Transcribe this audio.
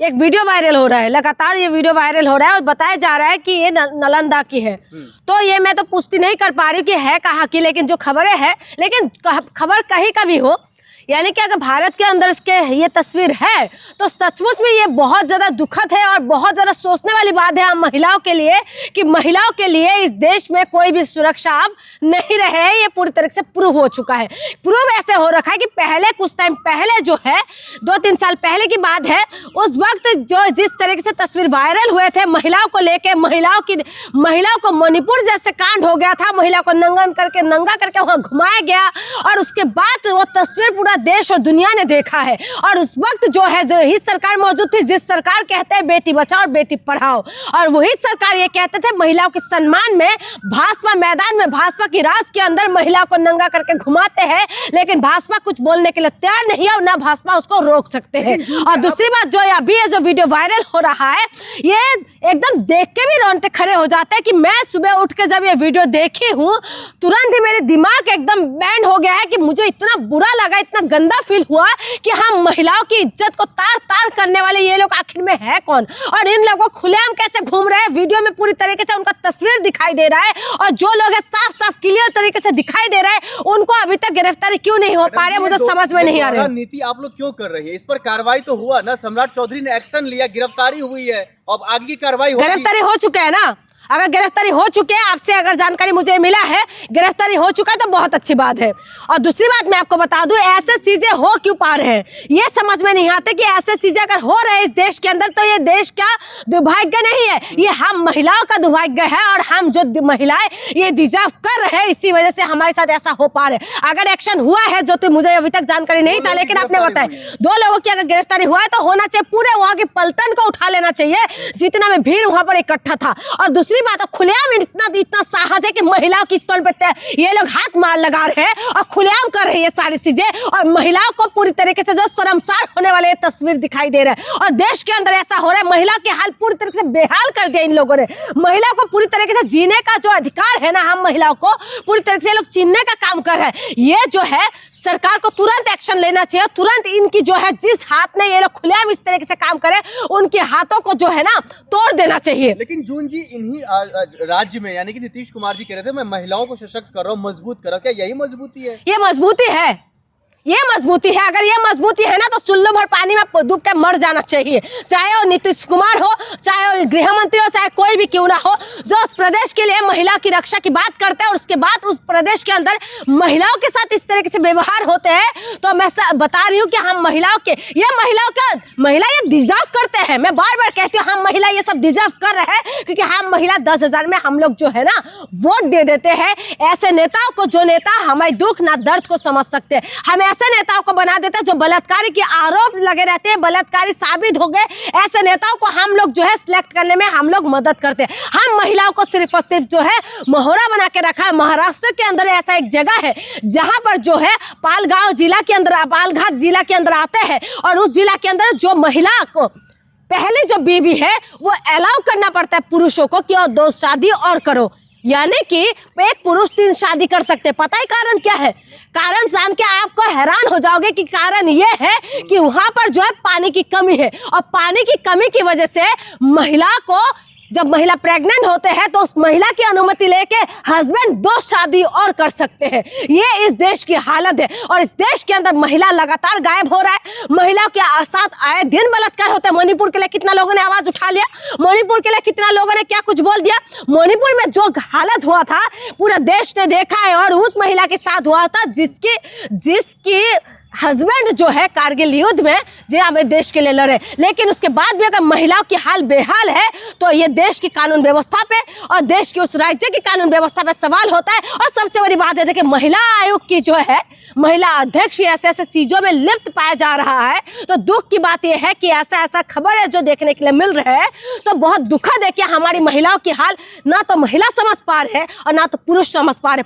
एक video viral हो रहा है, लगातार ये वीडियो वायरल हो रहा है और बताया जा रहा है कि ये नालंदा की है। तो ये मैं तो पुष्टि नहीं कर पा रही हूँ कि है कहाँ की, लेकिन जो खबरें हैं, लेकिन खबर कहीं का भी हो, यानी कि अगर भारत के अंदर इसके ये तस्वीर है तो सचमुच में ये बहुत ज़्यादा दुखद है और बहुत ज़्यादा सोचने वाली बात है हम महिलाओं के लिए कि महिलाओं के लिए इस देश में कोई भी सुरक्षा अब नहीं रहे। ये पूरी तरह से प्रूव हो चुका है। प्रूव ऐसे हो रखा है कि पहले कुछ टाइम पहले जो है 2-3 साल पहले की बात है, उस वक्त जो जिस तरीके से तस्वीर वायरल हुए थे महिलाओं को लेके, महिलाओं को मणिपुर जैसे कांड हो गया था, महिलाओं को नंगा करके वहाँ घुमाया गया और उसके बाद वो तस्वीर पूरा देश और दुनिया ने देखा है। और उस वक्त जो है जो ही सरकार मौजूद थी, जिस सरकार कहते हैं बेटी बचाओ और बेटी पढ़ाओ, और वही सरकार ये कहते थे महिलाओं के सम्मान में भाजपा मैदान में, भाजपा की राज के अंदर महिलाओं को नंगा करके घुमाते हैं, लेकिन भाजपा कुछ बोलने के लिए तैयार नहीं है और ना भाजपा उसको रोक सकते हैं। और दूसरी बात जो अभी ये जो वीडियो वायरल हो रहा है, ये एकदम देख के भी रोंगटे खड़े हो जाते हैं कि मैं सुबह उठ के जब ये वीडियो देखी हूँ तुरंत ही मेरे दिमाग एकदम बैंड हो गया है कि मुझे इतना बुरा लगा, इतना गंदा फील हुआ कि हम महिलाओं की इज्जत को तार तार करने वाले ये लोग आखिर में है कौन, और इन लोगों खुलेआम कैसे घूम रहे हैं। वीडियो में पूरी तरीके से उनका तस्वीर दिखाई दे रहा है और जो लोग है साफ साफ क्लियर तरीके से दिखाई दे रहा है, उनको अभी तक गिरफ्तारी क्यों नहीं हो पा रही है, मुझे समझ में नहीं आ रहा है। नीति आप लोग क्यों कर रही है? इस पर कार्रवाई तो हुआ ना, सम्राट चौधरी ने एक्शन लिया, गिरफ्तारी हुई है, अब आगे की कार्रवाई होगी। गिरफ्तारी हो चुका है ना, अगर गिरफ्तारी हो चुके हैं, आपसे अगर जानकारी मुझे मिला है गिरफ्तारी हो चुका है तो बहुत अच्छी बात है। और दूसरी बात मैं आपको बता दूं, ऐसे चीजें हो क्यों पा रहे हैं ये समझ में नहीं आते कि ऐसे चीजें अगर हो रहे हैं इस देश के अंदर तो ये देश का दुर्भाग्य नहीं है, ये हम महिलाओं का दुर्भाग्य है और हम जो महिलाएं ये डिजर्व कर रहे हैं, इसी वजह से हमारे साथ ऐसा हो पा रहा है। अगर एक्शन हुआ है जो तो मुझे अभी तक जानकारी नहीं था, लेकिन आपने बताया 2 लोगों की अगर गिरफ्तारी हुआ है तो होना चाहिए पूरे वहां की पलटन को उठा लेना चाहिए जितना में भीड़ वहां पर इकट्ठा था। और दूसरी बात खुलेआम इतना साहस है कि महिलाओं की स्थल पे ये लोग हाथ मार लगा रहे हैं और खुलेआम कर रहे हैं सारी चीजें, और महिलाओं को पूरी तरीके से जो शर्मसार होने वाले तस्वीर दिखाई दे रहा है। और देश के अंदर ऐसा हो रहा है, महिला के हाल पूरी तरीके से बेहाल कर दिया इन लोगों ने। महिलाओं को पूरी तरीके से जीने का जो अधिकार है ना, हम महिलाओं को पूरी तरीके से लोग छीनने का काम कर रहे हैं। ये जो है सरकार को तुरंत एक्शन लेना चाहिए, तुरंत इनकी जो है जिस हाथ ने ये लोग खुलेआम इस तरीके से काम करे उनके हाथों को जो है ना तोड़ देना चाहिए। लेकिन जून जी इन्हीं राज्य में यानी कि नीतीश कुमार जी कह रहे थे मैं महिलाओं को सशक्त कर रहा हूँ, मजबूत कर रहा हूँ, क्या यही मजबूती है? ये मजबूती है, ये मजबूती है। अगर ये मजबूती है ना तो चुल्लू भर पानी में डूब के मर जाना चाहिए, चाहे वो नीतीश कुमार हो, चाहे वो गृह मंत्री हो, चाहे कोई भी क्यों ना हो, जो उस प्रदेश के लिए महिला की रक्षा की बात करते हैं और उसके बाद उस प्रदेश के अंदर महिलाओं के साथ इस तरीके से व्यवहार होते हैं। तो मैं बता रही हूँ कि हम महिलाओं के महिला ये डिजर्व करते हैं। मैं बार बार कहती हूँ हम महिला ये सब डिजर्व कर रहे हैं क्योंकि हम महिला 10,000 में हम लोग जो है ना वोट दे देते हैं ऐसे नेताओं को, जो नेता हमारे दुख ना दर्द को समझ सकते हैं। हम ऐसे नेताओं को बना देते हैं जो बलात्कारी के आरोप लगे रहते हैं, बलात्कारी साबित हो गए, ऐसे नेताओं को हम लोग जो है सिलेक्ट करने में हम लोग मदद करते हैं। हम महिलाओं को सिर्फ और सिर्फ जो है मोहरा बना के रखा है। महाराष्ट्र के अंदर ऐसा एक जगह है जहां पर जो है पालघाट जिला के अंदर आते हैं और उस जिला के अंदर जो महिला को पहले जो बीवी है वो अलाउ करना पड़ता है पुरुषों को कि और 2 शादी और करो, यानी कि एक पुरुष 3 शादी कर सकते हैं। पता है कारण क्या है? कारण जान के आपको हैरान हो जाओगे कि कारण ये है कि वहां पर जो है पानी की कमी है और पानी की कमी की वजह से महिला को, जब महिला प्रेग्नेंट होते हैं तो उस महिला की अनुमति लेके हस्बैंड 2 शादी और कर सकते हैं। ये इस देश की हालत है और इस देश के अंदर महिला लगातार गायब हो रहा है। महिलाओं के साथ आए दिन बलात्कार होते हैं। मणिपुर के लिए कितना लोगों ने आवाज उठा लिया, मणिपुर के लिए कितना लोगों ने क्या कुछ बोल दिया। मणिपुर में जो हालत हुआ था पूरा देश ने देखा है और उस महिला के साथ हुआ था जिसकी हस्बैंड जो है कारगिल युद्ध में जो हमें देश के लिए लड़े, लेकिन उसके बाद भी अगर महिलाओं की हाल बेहाल है तो ये देश की कानून व्यवस्था पे और देश के उस राज्य की कानून व्यवस्था पे सवाल होता है। और सबसे बड़ी बात है देखिए महिला आयोग की जो है महिला अध्यक्ष ऐसे चीजों में लिप्त पाया जा रहा है। तो दुख की बात यह है कि ऐसा खबर है जो देखने के लिए मिल रहा है, तो बहुत दुखद है कि हमारी महिलाओं की हाल ना तो महिला समझ पा रहे हैं और ना तो पुरुष समझ पा रहे।